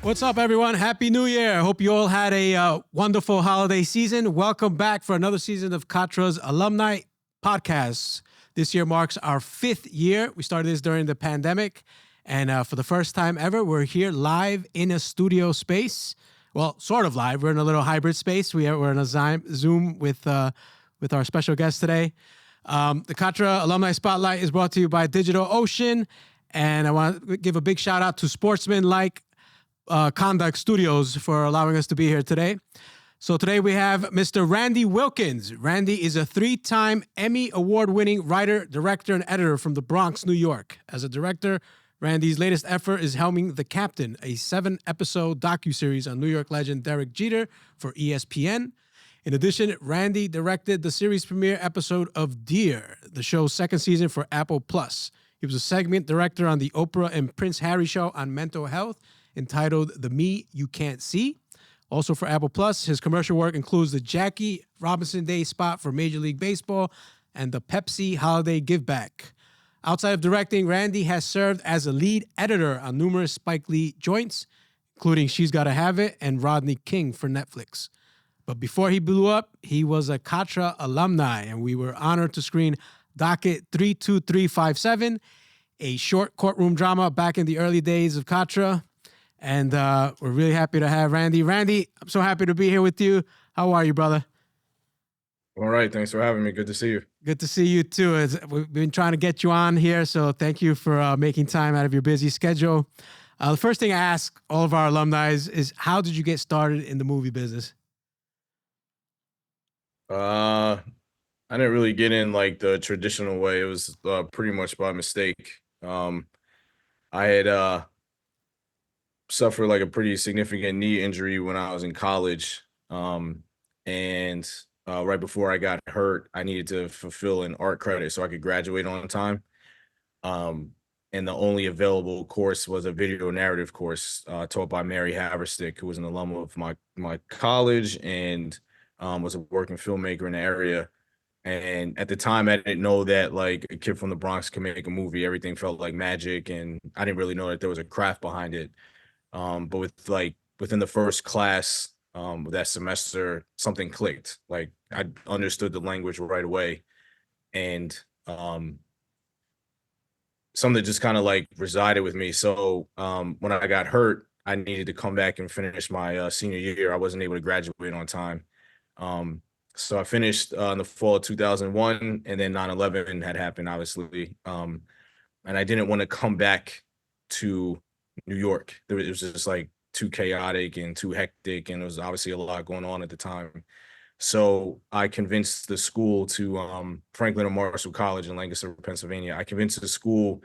What's up, everyone? Happy New Year. I hope you all had a wonderful holiday season. Welcome back for another season of Katra's Alumni Podcast. This year marks our 5th year. We started this during the pandemic. And for the first time ever, we're here live in a studio space. Well, sort of live. We're in a little hybrid space. We're in a Zoom with our special guest today. The Katra Alumni Spotlight is brought to you by DigitalOcean. And I want to give a big shout out to Sportsman-like Conduct Studios for allowing us to be here today. So today we have Mr. Randy Wilkins. Randy is a 3-time Emmy Award-winning writer, director, and editor from the Bronx, New York. As a director, Randy's latest effort is helming The Captain, a 7-episode docuseries on New York legend Derek Jeter for ESPN. In addition, Randy directed the series premiere episode of Dear, the show's 2nd season for Apple Plus. He was a segment director on the Oprah and Prince Harry show on mental health, entitled The Me You Can't See. Also for Apple Plus, his commercial work includes the Jackie Robinson Day spot for Major League Baseball and the Pepsi Holiday Give Back. Outside of directing, Randy has served as a lead editor on numerous Spike Lee joints, including She's Gotta Have It and Rodney King for Netflix. But before he blew up, he was a Katra alumni, and we were honored to screen Docket 32357, a short courtroom drama back in the early days of Katra. And we're really happy to have Randy. Randy, I'm so happy to be here with you. How are you, brother? All right. Thanks for having me. Good to see you. Good to see you, too. We've been trying to get you on here, so thank you for making time out of your busy schedule. The first thing I ask all of our alumni is how did you get started in the movie business? I didn't really get in like the traditional way. It was pretty much by mistake. I had suffered like a pretty significant knee injury when I was in college. And right before I got hurt, I needed to fulfill an art credit so I could graduate on time. And the only available course was a video narrative course taught by Mary Haverstick, who was an alum of my college and was a working filmmaker in the area. And at the time, I didn't know that like a kid from the Bronx can make a movie. Everything felt like magic, and I didn't really know that there was a craft behind it. But within the first class that semester, something clicked. Like I understood the language right away, and something just kind of like resided with me. So when I got hurt, I needed to come back and finish my senior year. I wasn't able to graduate on time. So I finished in the fall of 2001, and then 9/11 had happened, obviously. And I didn't want to come back to New York. It was just like too chaotic and too hectic, and there was obviously a lot going on at the time. So I convinced the school to Franklin and Marshall College in Lancaster, Pennsylvania. I convinced the school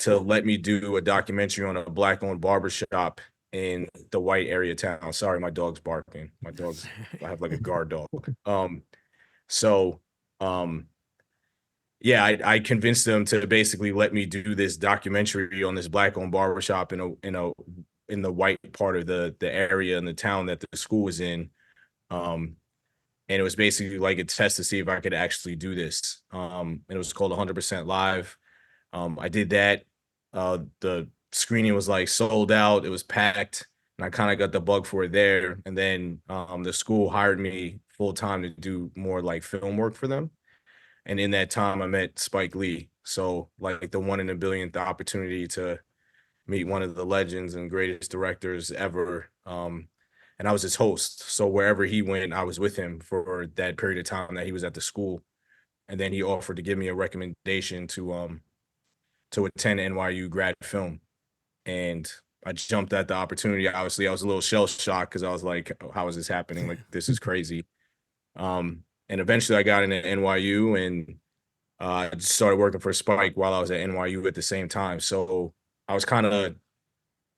to let me do a documentary on a Black-owned barbershop in the white area town. Sorry, my dog's barking. I have like a guard dog. Yeah, I convinced them to basically let me do this documentary on this Black-owned barbershop in the white part of the area in the town that the school was in. And it was basically like a test to see if I could actually do this. And it was called 100% Live. I did that. The screening was like sold out. It was packed, and I kind of got the bug for it there. And then the school hired me full time to do more like film work for them. And in that time, I met Spike Lee. So like the 1 in a billionth opportunity to meet one of the legends and greatest directors ever. And I was his host. So wherever he went, I was with him for that period of time that he was at the school. And then he offered to give me a recommendation to attend NYU grad film. And I jumped at the opportunity. Obviously, I was a little shell shocked because I was like, how is this happening? Like, this is crazy. And eventually I got into NYU, and I just started working for Spike while I was at NYU at the same time. So I was kind of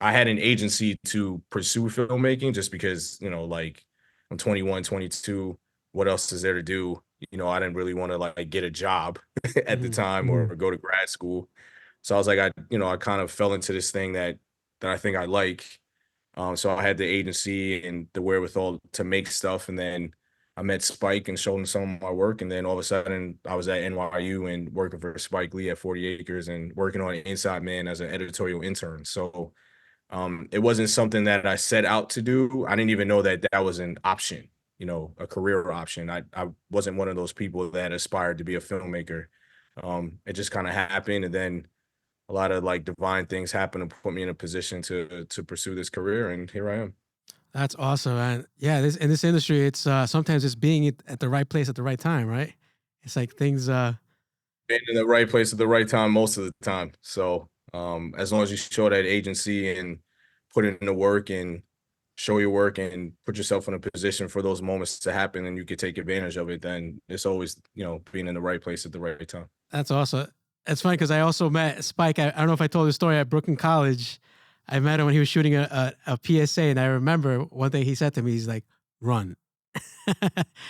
I had an agency to pursue filmmaking just because, like I'm 21, 22. What else is there to do? I didn't really want to like get a job at the Hmm. time or go to grad school. So I was like, I kind of fell into this thing that I think I like. So I had the agency and the wherewithal to make stuff. And then I met Spike and showed him some of my work. And then all of a sudden I was at NYU and working for Spike Lee at 40 Acres and working on Inside Man as an editorial intern. So it wasn't something that I set out to do. I didn't even know that that was an option, a career option. I wasn't one of those people that aspired to be a filmmaker. It just kind of happened. And then a lot of like divine things happened to put me in a position to pursue this career, and here I am. That's awesome, and yeah, this in this industry, it's sometimes it's being at the right place at the right time, right? It's like things. Being in the right place at the right time most of the time. So as long as you show that agency and put in the work and show your work and put yourself in a position for those moments to happen and you can take advantage of it, then it's always, being in the right place at the right time. That's awesome. It's funny because I also met Spike. I don't know if I told the story at Brooklyn College. I met him when he was shooting a PSA, and I remember one thing he said to me. He's like, "Run."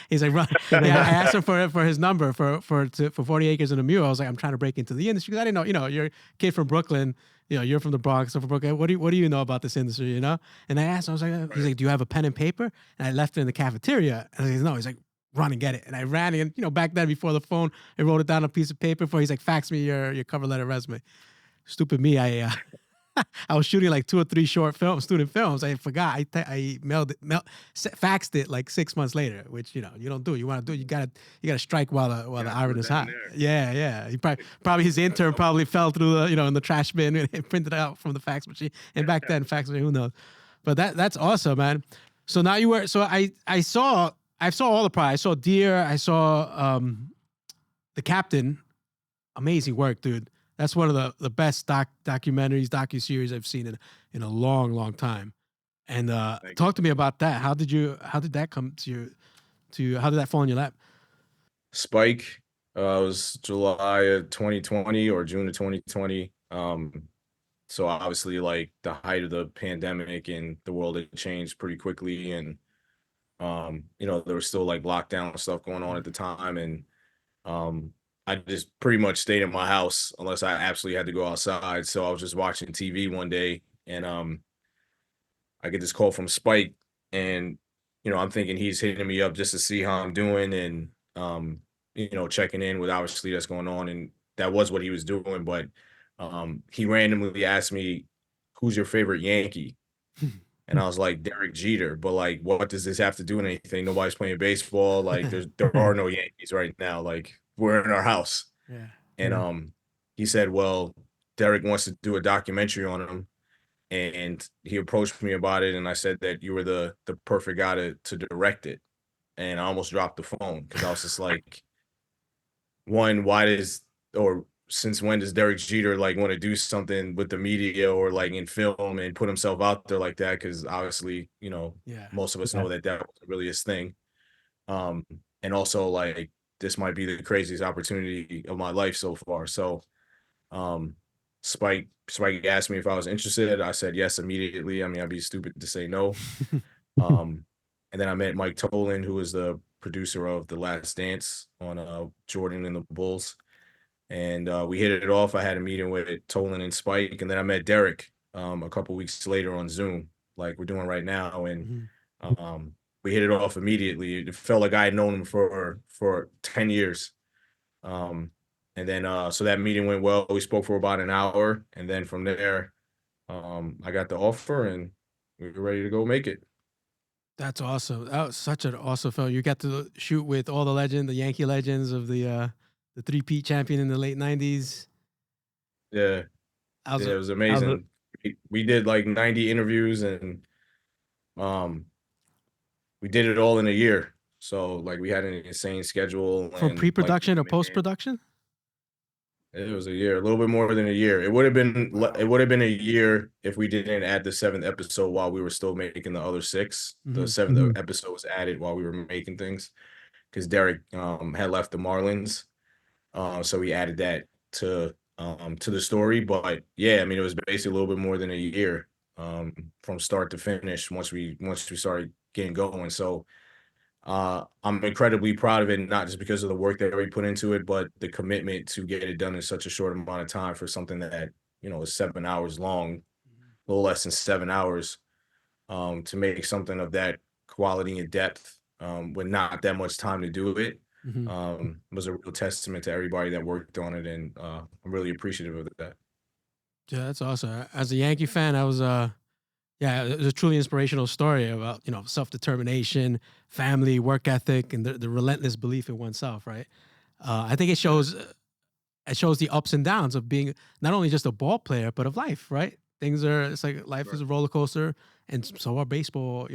He's like, "Run." Yeah, I asked him for his number for 40 Acres and a Mule. I was like, "I'm trying to break into the industry because I didn't know. You're a kid from Brooklyn. You're from the Bronx. I'm from Brooklyn. What do you know about this industry? And I asked him. I was like, he's like, "Do you have a pen and paper?" And I left it in the cafeteria. And he's no. He's like, "Run and get it." And I ran and back then before the phone, I wrote it down on a piece of paper. Before he's like, "Fax me your cover letter resume." Stupid me. I was shooting like 2 or 3 student films. I forgot. I faxed it like 6 months later, which you don't do. You want to do. You gotta strike while the iron is hot. Yeah, yeah. He probably his intern probably fell through the in the trash bin and printed it out from the fax machine. And back then, fax machine, who knows? But that's awesome, man. So now you were. So I saw all the prize. I saw Deer. I saw The Captain. Amazing work, dude. That's one of the best documentaries, docuseries I've seen in a long, long time. And talk to me about that. How did that come to how did that fall in your lap? Spike was July of 2020 or June of 2020. So obviously like the height of the pandemic and the world had changed pretty quickly. And, there was still like lockdown stuff going on at the time. And I just pretty much stayed in my house unless I absolutely had to go outside. So I was just watching TV one day and I get this call from Spike and I'm thinking he's hitting me up just to see how I'm doing and checking in with obviously that's going on and that was what he was doing. But he randomly asked me, "Who's your favorite Yankee?" And I was like, "Derek Jeter." But like, what does this have to do with anything? Nobody's playing baseball. Like, there are no Yankees right now. Like, we're in our house. Yeah. And he said, "Well, Derek wants to do a documentary on him." And he approached me about it. And I said that you were the perfect guy to direct it. And I almost dropped the phone because I was just like, one, since when does Derek Jeter like want to do something with the media or like in film and put himself out there like that? Because obviously, Yeah. most of us know that wasn't really his thing. Um, and also like this might be the craziest opportunity of my life so far. So Spike asked me if I was interested. I said yes immediately. I mean, I'd be stupid to say no. And then I met Mike Tolan, who was the producer of The Last Dance on Jordan and the Bulls. And we hit it off. I had a meeting with Tolan and Spike, and then I met Derek a couple weeks later on Zoom, like we're doing right now. And we hit it off immediately. It felt like I had known him for 10 years. And then so that meeting went well. We spoke for about an hour, and then from there, I got the offer, and we were ready to go make it. That's awesome. That was such an awesome film. You got to shoot with all the Yankee legends of the three-peat champion in the late '90s. Yeah, How's yeah, it it? was How's it? amazing. We did like 90 interviews, and um, we did it all in a year. So like we had an insane schedule, From and like pre-production to post-production? it was a year, a little bit more than a year. It would have been Wow. it would have been a year if we didn't add the seventh episode while we were still making the other six. The Hmm. seventh episode was added while we were making things because Derek had left the Marlins, so we added that to the story. But yeah, I mean it was basically a little bit more than a year from start to finish once we started getting going. So I'm incredibly proud of it, not just because of the work that we put into it, but the commitment to get it done in such a short amount of time for something that, is 7 hours long, a little less than 7 hours, to make something of that quality and depth, with not that much time to do it, Mhm. was a real testament to everybody that worked on it. And I'm really appreciative of that. Yeah, that's awesome. As a Yankee fan, I was yeah, it was a truly inspirational story about, self determination, family, work ethic, and the relentless belief in oneself. Right. I think it shows the ups and downs of being not only just a ball player but of life. Right. It's like life is Right. a roller coaster, and so are baseball,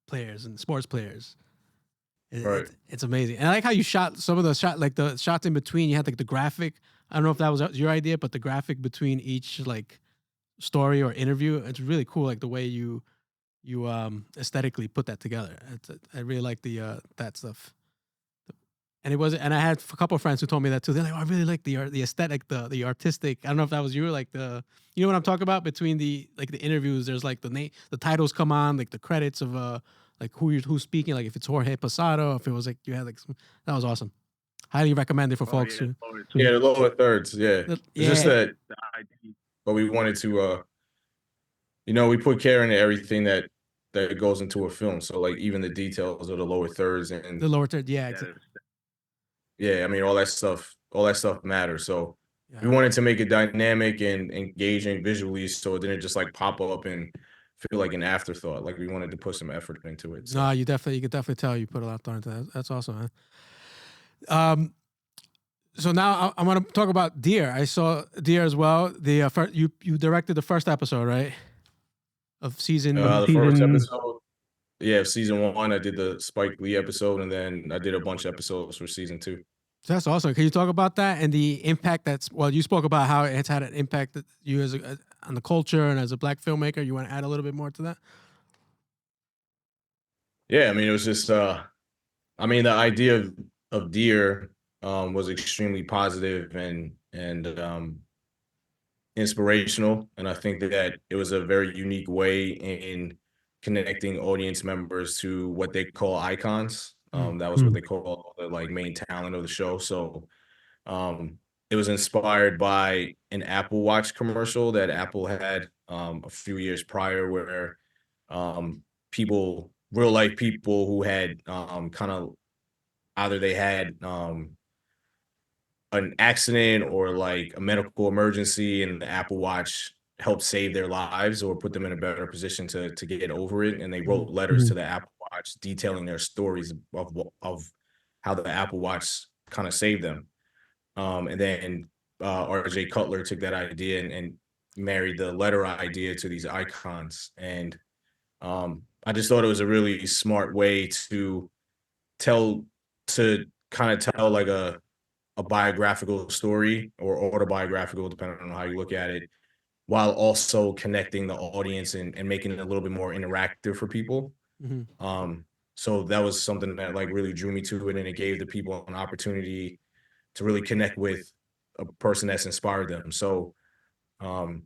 players and sports players. Right. It's amazing, and I like how you shot some of the like the shots in between. You had like the graphic. I don't know if that was your idea, but the graphic between each like story or interview, it's really cool. Like the way you aesthetically put that together. I really like the that stuff. And it was, and I had a couple of friends who told me that too. They're like, oh, I really like the art, the aesthetic, the artistic. I don't know if that was you, like you know what I'm talking about. Between the like the interviews, there's like the name, the titles come on, like the credits of like who's speaking, like if it's Jorge Posado, if it was like you had like that was awesome. Highly recommended for Oh folks yeah, who, yeah, the lower thirds. Yeah, it's just yeah, that the ID, but we wanted to, we put care into everything that goes into a film. So like even the details of the lower thirds the and lower third, yeah, yeah, I mean all that stuff matters. So we yeah. wanted to make it dynamic and engaging visually, so it didn't just like pop up and feel like an afterthought. Like we wanted to put some effort into it. No, So you could definitely tell you put a lot of thought into that. That's awesome, man. So now I want to talk about Deer. I saw Deer as well. The you directed the first episode, right, of season. the first episode, yeah, of season one, I did the Spike Lee episode, and then I did a bunch of episodes for season two. So that's awesome. Can you talk about that and the impact that's well? You spoke about how it's had an impact that you as on the culture and as a black filmmaker. You want to add a little bit more to that? Yeah, I mean, it was just I mean, the idea of Deer was extremely positive and inspirational, and I think that it was a very unique way in connecting audience members to what they call icons. Mm. That was what they call the like main talent of the show. So um, it was inspired by an Apple Watch commercial that Apple had a few years prior, where real life people who had kind of either they had an accident or like a medical emergency, and the Apple Watch helped save their lives or put them in a better position to get over it. And they wrote letters to the Apple Watch detailing their stories of how the Apple Watch kind of saved them. And then RJ Cutler took that idea and married the letter idea to these icons. And I just thought it was a really smart way tell to kind of tell like a biographical story or autobiographical, depending on how you look at it, while also connecting the audience and making it a little bit more interactive for people. Mm-hmm. So that was something that like really drew me to it, and it gave the people an opportunity to really connect with a person that's inspired them. So, um,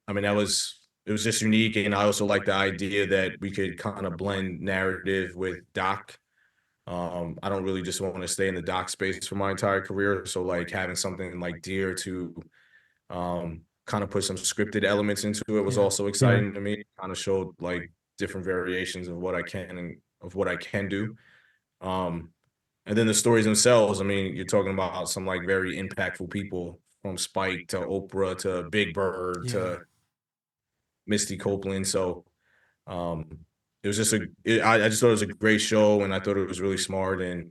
I mean, it was just unique, and I also like the idea that we could kind of blend narrative with doc. I don't really just want to stay in the doc space for my entire career. So like having something like Deer to kind of put some scripted elements into it was Yeah. also exciting to me. Kind of showed like different variations of what I can and of what I can do. Um, and then the stories themselves, I mean, you're talking about some like very impactful people, from Spike to Oprah to Big Bird Yeah. to Misty Copeland. So um, it was just I just thought it was a great show, and I thought it was really smart, and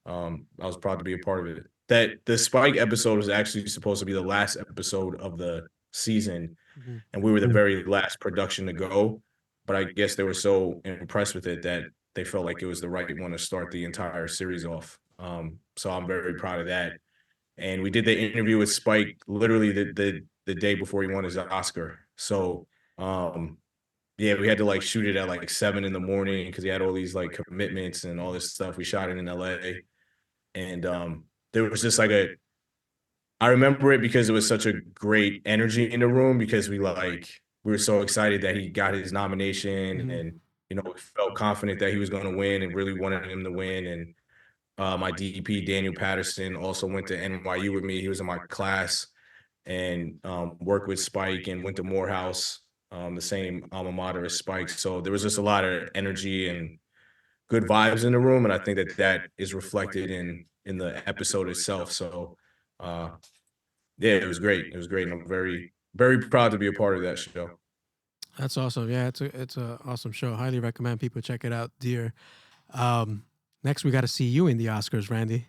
I was proud to be a part of it. That the Spike episode was actually supposed to be the last episode of the season, Mm-hmm. and we were the very last production to go. But I guess they were so impressed with it that they felt like it was the right one to start the entire series off. So I'm very proud of that. And we did the interview with Spike literally the day before he won his Oscar. So um, yeah, we had to like shoot it at like 7 in the morning because he had all these like commitments and all this stuff. We shot it in LA, and there was just like I remember it because it was such a great energy in the room, because we were so excited that he got his nomination, Mhm. and we felt confident that he was going to win and really wanted him to win. And my DP Daniel Patterson also went to NYU with me. He was in my class and worked with Spike and went to Morehouse, the same alma mater as Spike. So there was just a lot of energy and good vibes in the room, and I think that that is reflected in the episode itself. So uh, yeah, it was great. It was great, and I'm very very proud to be a part of that show. That's awesome. Yeah, it's a awesome show. Highly recommend people check it out, dear. Um, Next, we got to see you in the Oscars, Randy.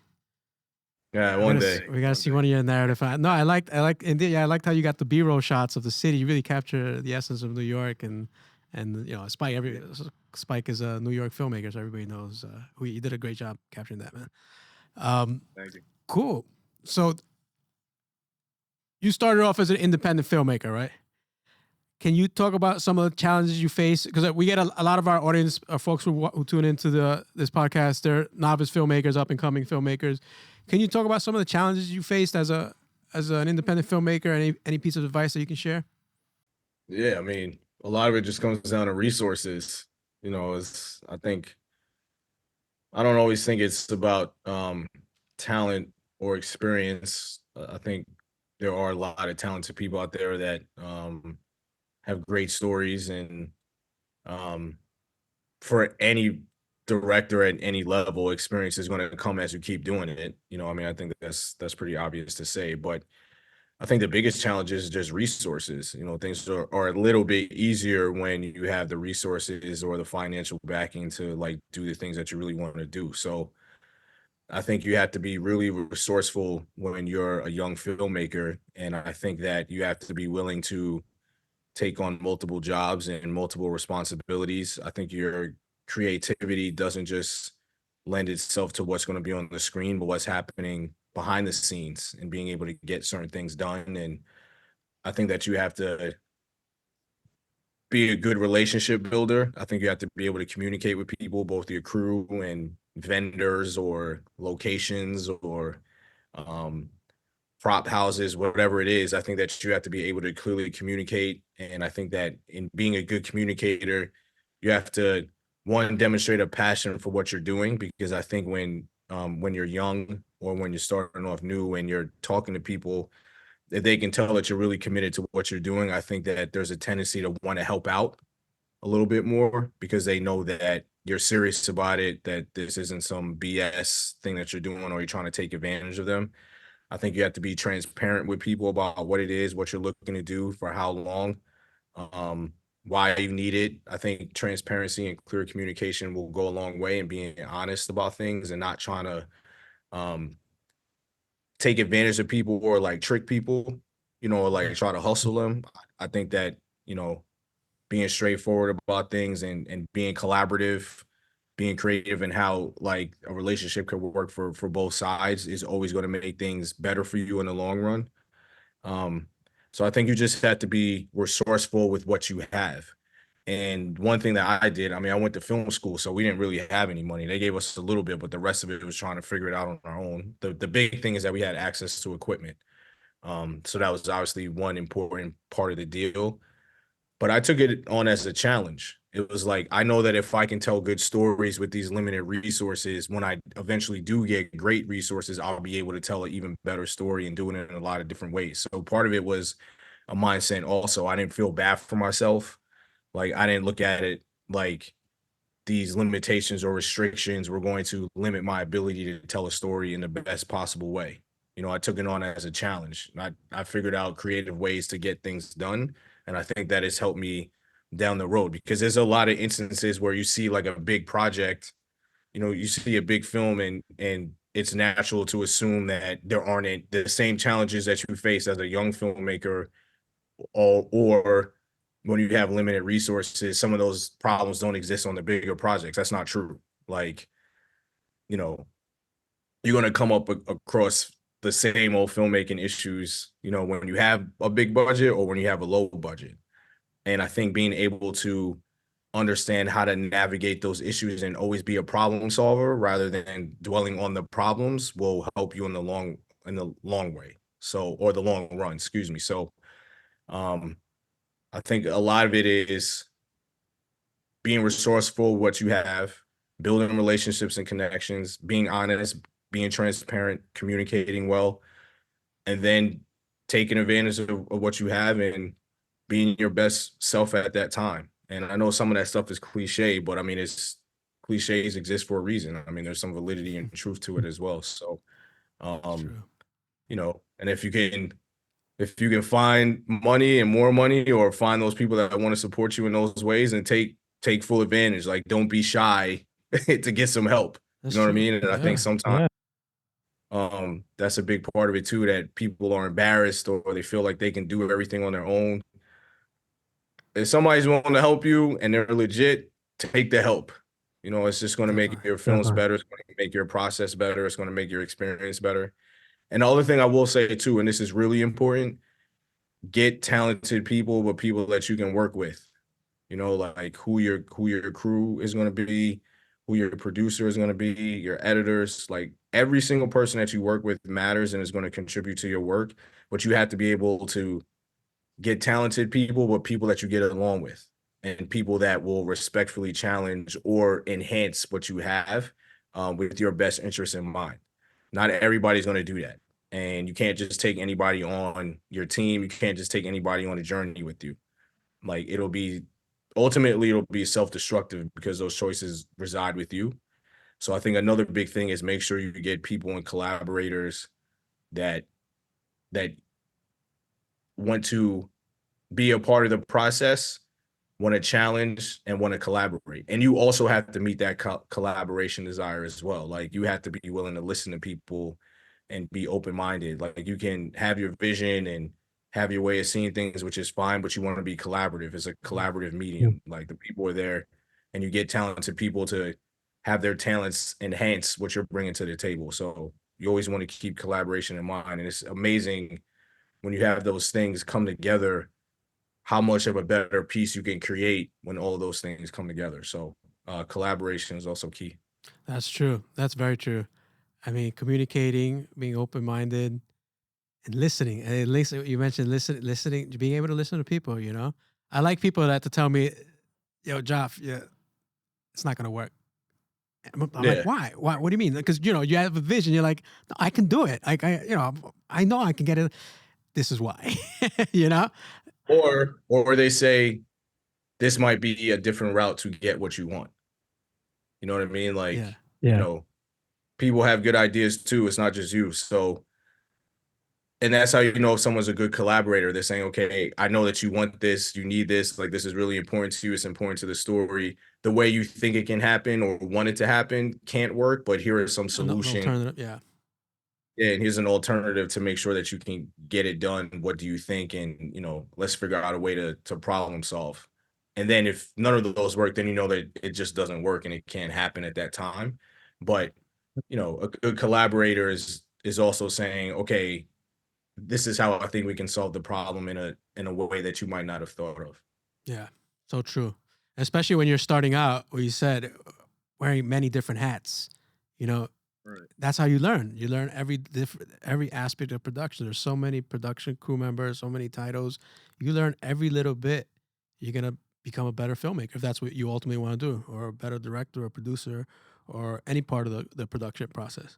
Yeah, one day. We gotta see one of your narrative. No, I liked, indeed. Yeah, I liked how you got the B-roll shots of the city. You really capture the essence of New York, and Spike. Spike is a New York filmmaker, so everybody knows who you did a great job capturing that, man. Um, Thank you. cool. So you started off as an independent filmmaker, right? Can you talk about some of the challenges you face? Because we get a lot of our audience, folks who tune into this podcast, they're novice filmmakers, up and coming filmmakers. Can you talk about some of the challenges you faced as an independent filmmaker? Any piece of advice that you can share? Yeah, I mean, a lot of it just comes down to resources. It's I don't always think it's about talent or experience. I think there are a lot of talented people out there that have great stories, and um, for any director at any level, experience is going to come as you keep doing it. I mean, I think that's pretty obvious to say, but I think the biggest challenge is just resources. Things are a little bit easier when you have the resources or the financial backing to like do the things that you really want to do. So I think you have to be really resourceful when you're a young filmmaker. And I think that you have to be willing to take on multiple jobs and multiple responsibilities. I think your creativity doesn't just lend itself to what's going to be on the screen, but what's happening behind the scenes and being able to get certain things done. And I think that you have to be a good relationship builder. I think you have to be able to communicate with people, both your crew and vendors or locations or um, prop houses, whatever it is. I think that you have to be able to clearly communicate. And I think that in being a good communicator, you have to one demonstrate a passion for what you're doing, because I think when you're young or when you're starting off new and you're talking to people, if they can tell that you're really committed to what you're doing, I think that there's a tendency to want to help out a little bit more because they know that you're serious about it, that this isn't some BS thing that you're doing or you're trying to take advantage of them. I think you have to be transparent with people about what it is, what you're looking to do, for how long, um, why you need it. I think transparency and clear communication will go a long way in being honest about things and not trying to um, take advantage of people or like trick people, or like Right. try to hustle them. I think that, you know, being straightforward about things and being collaborative, being creative and how like a relationship could work for both sides is always going to make things better for you in the long run. Um, so I think you just have to be resourceful with what you have. And one thing that I did, I mean, I went to film school, so we didn't really have any money. They gave us a little bit, but the rest of it was trying to figure it out on our own. The big thing is that we had access to equipment. So that was obviously one important part of the deal. But I took it on as a challenge. It was like, I know that if I can tell good stories with these limited resources, when I eventually do get great resources, I'll be able to tell an even better story and doing it in a lot of different ways. So part of it was a mindset also. I didn't feel bad for myself. Like I didn't look at it like these limitations or restrictions were going to limit my ability to tell a story in the best possible way. I took it on as a challenge. I figured out creative ways to get things done. And I think that has helped me down the road, because there's a lot of instances where you see like a big project, you see a big film, and it's natural to assume that there aren't the same challenges that you face as a young filmmaker, or when you have limited resources, some of those problems don't exist on the bigger projects. That's not true. Like, you know, you're going to come up across the same old filmmaking issues, when you have a big budget or when you have a low budget. And I think being able to understand how to navigate those issues and always be a problem solver rather than dwelling on the problems will help you in the long way. So, or the long run, excuse me. So, um, I think a lot of it is being resourceful with what you have, building relationships and connections, being honest, being transparent, communicating well, and then taking advantage of what you have and being your best self at that time. And I know some of that stuff is cliche, but I mean, it's cliches exist for a reason. I mean, there's some validity and truth to it as well. So, That's um, true. and if you can find money and more money, or find those people that want to support you in those ways, and take full advantage. Like, don't be shy to get some help. You That's know what I true. mean? And I think Yeah. sometimes that's a big part of it too, that people are embarrassed or they feel like they can do everything on their own. If somebody's willing to help you and they're legit, take the help. It's just going to make Definitely. your films better. It's going to make your process better. It's going to make your experience better. And the other thing I will say too, and this is really important, get talented people, but people that you can work with. Like who your crew is going to be, who your producer is going to be, your editors. Like, every single person that you work with matters and is going to contribute to your work. But you have to be able to get talented people, but people that you get along with, and people that will respectfully challenge or enhance what you have, with your best interest in mind. Not everybody's going to do that. And you can't just take anybody on your team. You can't just take anybody on a journey with you. Like, ultimately it'll be self-destructive because those choices reside with you. So I think another big thing is make sure you get people and collaborators that that want to be a part of the process, want to challenge, and want to collaborate. And you also have to meet that collaboration desire as well. Like, you have to be willing to listen to people and be open-minded. Like, you can have your vision and have your way of seeing things, which is fine, but you want to be collaborative. It's a Mhm. collaborative medium. Like, the people are there, and you get talented people to have their talents enhance what you're bringing to the table. So you always want to keep collaboration in mind. And it's amazing when you have those things come together, how much of a better piece you can create when all those things come together. So collaboration is also key. That's true. That's very true. I mean, communicating, being open minded, and listening. And listen, you mentioned listening, being able to listen to people. I like people that to tell me, "Yo, Joff, yeah, it's not gonna work." I'm like, Yeah. why? Why? What do you mean? Because you have a vision. You're like, "No, I can do it. Like, I know I can get it. This is why." you know? Or they say this might be a different route to get what you want. You know what I mean? Yeah. Like, people have good ideas too. It's not just you. So, and that's how you know if someone's a good collaborator. They're saying, okay, I know that you want this, you need this, like, this is really important to you, it's important to the story. The way you think it can happen or want it to happen can't work, but here is some An solution. alternative. Yeah. Yeah, and here's an alternative to make sure that you can get it done. What do you think? And let's figure out a way to problem solve. And then if none of those work, then you know that it just doesn't work and it can't happen at that time. But a good collaborator is also saying, okay, this is how I think we can solve the problem in a way that you might not have thought of. Yeah. So true. Especially when you're starting out, where you said wearing many different hats. You know, Right. that's how you learn. You learn every aspect of production. There's so many production crew members, so many titles. You learn every little bit. You're gonna become a better filmmaker if that's what you ultimately want to do, or a better director or producer, or any part of the production process.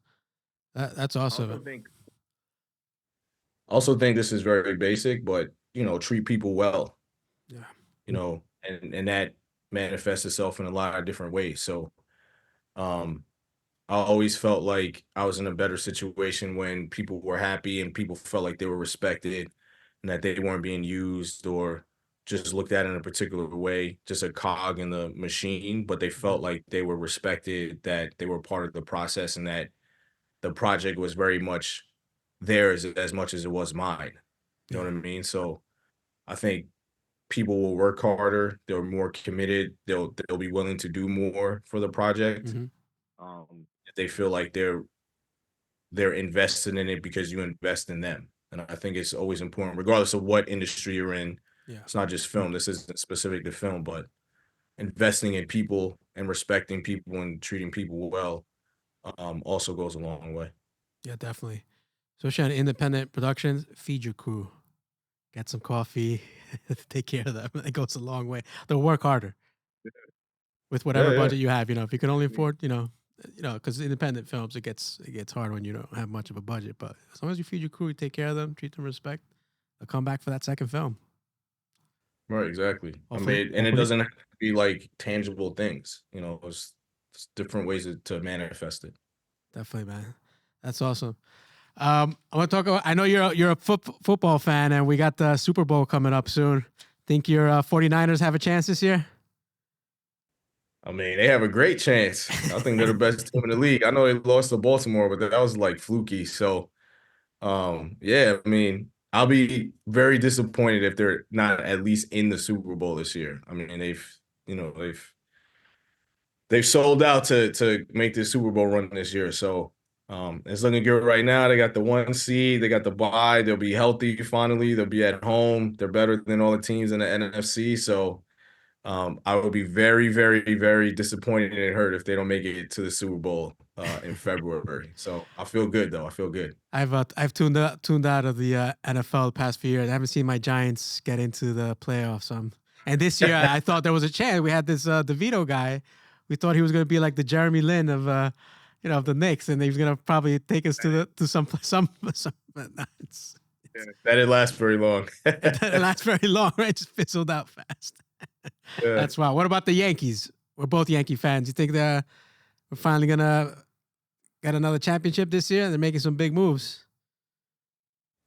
That's I also awesome. think also think this is very basic, but treat people well. Yeah. And that manifests itself in a lot of different ways. So um I always felt like I was in a better situation when people were happy and people felt like they were respected and that they weren't being used or just looked at in a particular way, just a cog in the machine, but they Mhm. felt like they were respected, that they were part of the process, and that the project was very much theirs as much as it was mine. You know Yeah. what I mean? So I think people will work harder, they're more committed, they'll be willing to do more for the project. Hmm. If they feel like they're invested in it because you invest in them. And I think it's always important, regardless of what industry you're in. Yeah. It's not just film. This isn't specific to film, but investing in people and respecting people and treating people well, also goes a long way. Yeah. Definitely. Especially on independent productions, feed your crew. Get some coffee. take care of them. It goes a long way. They'll work harder with whatever Yeah, yeah. budget you have. If you can only afford, because independent films, it gets hard when you don't have much of a budget. But as long as you feed your crew, you take care of them, treat them with respect, they'll come back for that second film. Right, exactly. Hopefully. And it doesn't have to be like tangible things. It's different ways to manifest it. Definitely, man. That's awesome. I want to talk about. I know you're a football fan, and we got the Super Bowl coming up soon. Think your 49ers have a chance this year? They have a great chance. I think they're the best team in the league. I know they lost to Baltimore, but that was like fluky. So, yeah, I'll be very disappointed if they're not at least in the Super Bowl this year. They've sold out to make this Super Bowl run this year. So, it's looking good right now. They got the 1 seed. They got the bye. They'll be healthy finally. They'll be at home. They're better than all the teams in the NFC. So, I would be very, very, very disappointed and hurt if they don't make it to the Super Bowl in February. So I feel good though. I feel good. I've tuned out of the NFL the past few years. I haven't seen my Giants get into the playoffs. And this year I thought there was a chance. We had this DeVito guy. We thought he was going to be like the Jeremy Lin of of the Knicks, and he was going to probably take us to some. That didn't last very long. It didn't last very long, right? Just fizzled out fast. Yeah. That's wild. What about the Yankees? We're both Yankee fans. You think we're finally gonna get another championship this year? They're making some big moves.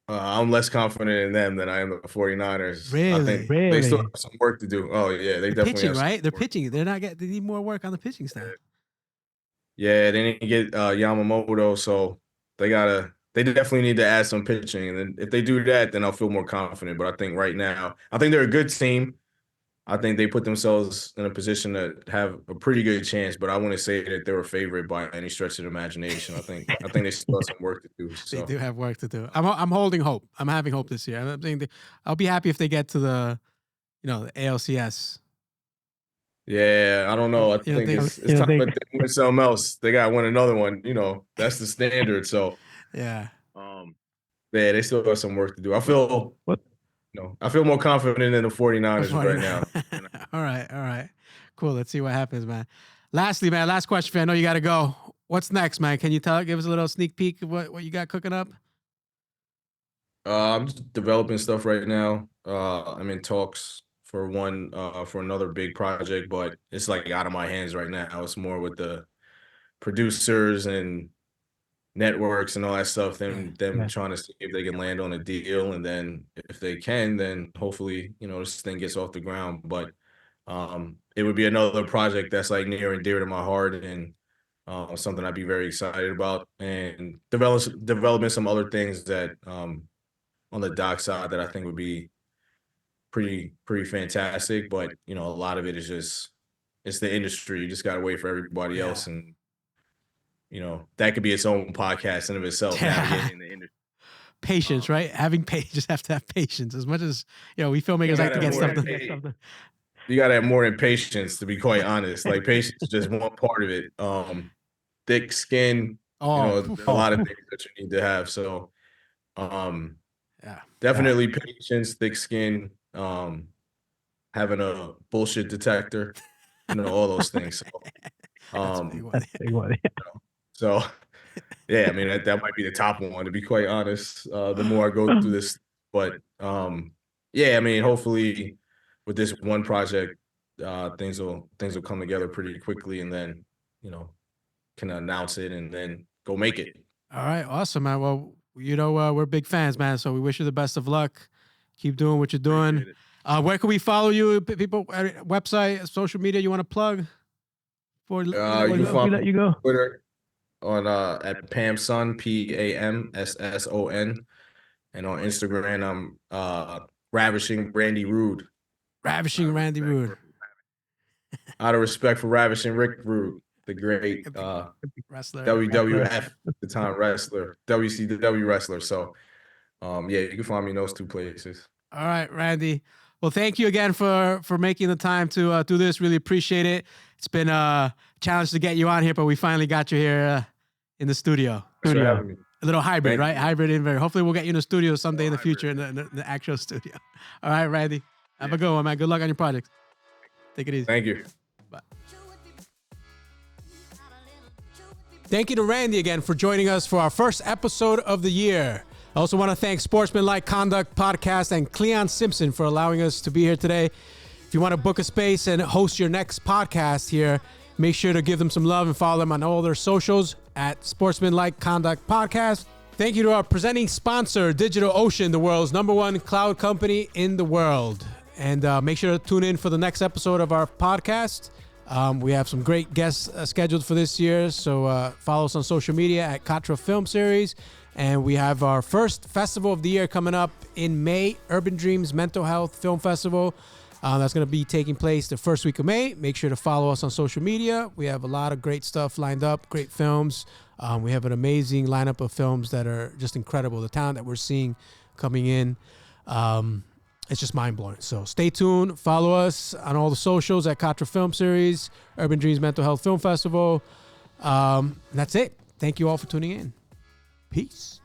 I'm less confident in them than I am the 49ers. Really? I think they still have some work to do. Oh yeah, they definitely pitching, have right? They're pitching. They need more work on the pitching staff. Yeah, they need to get Yamamoto, so they definitely need to add some pitching. And then if they do that, then I'll feel more confident. But I think right now, I think they're a good team. I think they put themselves in a position to have a pretty good chance, but I wouldn't say that they were favored by any stretch of the imagination. I think they still have some work to do. So. They do have work to do. I'm holding hope. I'm having hope this year. I think I'll be happy if they get to the ALCS. Yeah, I don't know. I think it's time to win something else. They got to win another one. That's the standard. So yeah, they still got some work to do. I feel more confident in the 49ers right now. All right. Cool. Let's see what happens, man. Lastly, man, last question for you. I know you got to go. What's next, man? Can you give us a little sneak peek of what you got cooking up? I'm just developing stuff right now. I'm in talks for another big project, but it's like out of my hands right now. It's more with the producers and networks and all that stuff, them trying to see if they can land on a deal, and then if they can, then hopefully this thing gets off the ground. But it would be another project that's like near and dear to my heart, and something I'd be very excited about, and developing some other things that on the doc side that I think would be pretty fantastic. But a lot of it is just, it's the industry. You just got to wait for everybody else, and that could be its own podcast in of itself. Navigating the industry. Patience, right? Just have to have patience. As much as we filmmakers like to get something. You gotta have more than patience, to be quite honest. Like, patience is just one part of it. Thick skin, a lot of things that you need to have. So, definitely patience, thick skin, having a bullshit detector, all those things. So, that's a big one. So, yeah, that might be the top one, to be quite honest. The more I go through this, but hopefully with this one project, things will come together pretty quickly, and then can announce it and then go make it. All right, awesome, man. Well, we're big fans, man. So we wish you the best of luck. Keep doing what you're doing. Where can we follow you? People, website, social media you want to plug? You can follow me on Twitter on at Pamson, PAMSSON, and on Instagram I'm Ravishing Randy Rude. Ravishing Randy Rude. Out of respect for Ravishing Rick Rude, the great wrestler, WWF at the time wrestler, WCW wrestler. So, you can find me in those two places. All right, Randy. Well, thank you again for making the time to do this. Really appreciate it. It's been a challenge to get you on here, but we finally got you here in the studio. Thanks for having me. A little hybrid, right? Hybrid invert. Hopefully we'll get you in the studio someday in the future, in the actual studio. All right, Randy. Have a good one, man. Good luck on your projects. Take it easy. Thank you. Bye. Thank you to Randy again for joining us for our first episode of the year. I also want to thank Sportsmanlike Conduct Podcast and Cleon Simpson for allowing us to be here today. If you want to book a space and host your next podcast here, make sure to give them some love and follow them on all their socials at Sportsmanlike Conduct Podcast. Thank you to our presenting sponsor, DigitalOcean, the world's #1 cloud company in the world. And make sure to tune in for the next episode of our podcast. We have some great guests scheduled for this year, so follow us on social media at Katra Film Series. And we have our first festival of the year coming up in May, Urban Dreams Mental Health Film Festival. That's going to be taking place the first week of May. Make sure to follow us on social media. We have a lot of great stuff lined up, great films. We have an amazing lineup of films that are just incredible. The talent that we're seeing coming in, it's just mind-blowing. So stay tuned. Follow us on all the socials at Katra Film Series, Urban Dreams Mental Health Film Festival. That's it. Thank you all for tuning in. Peace.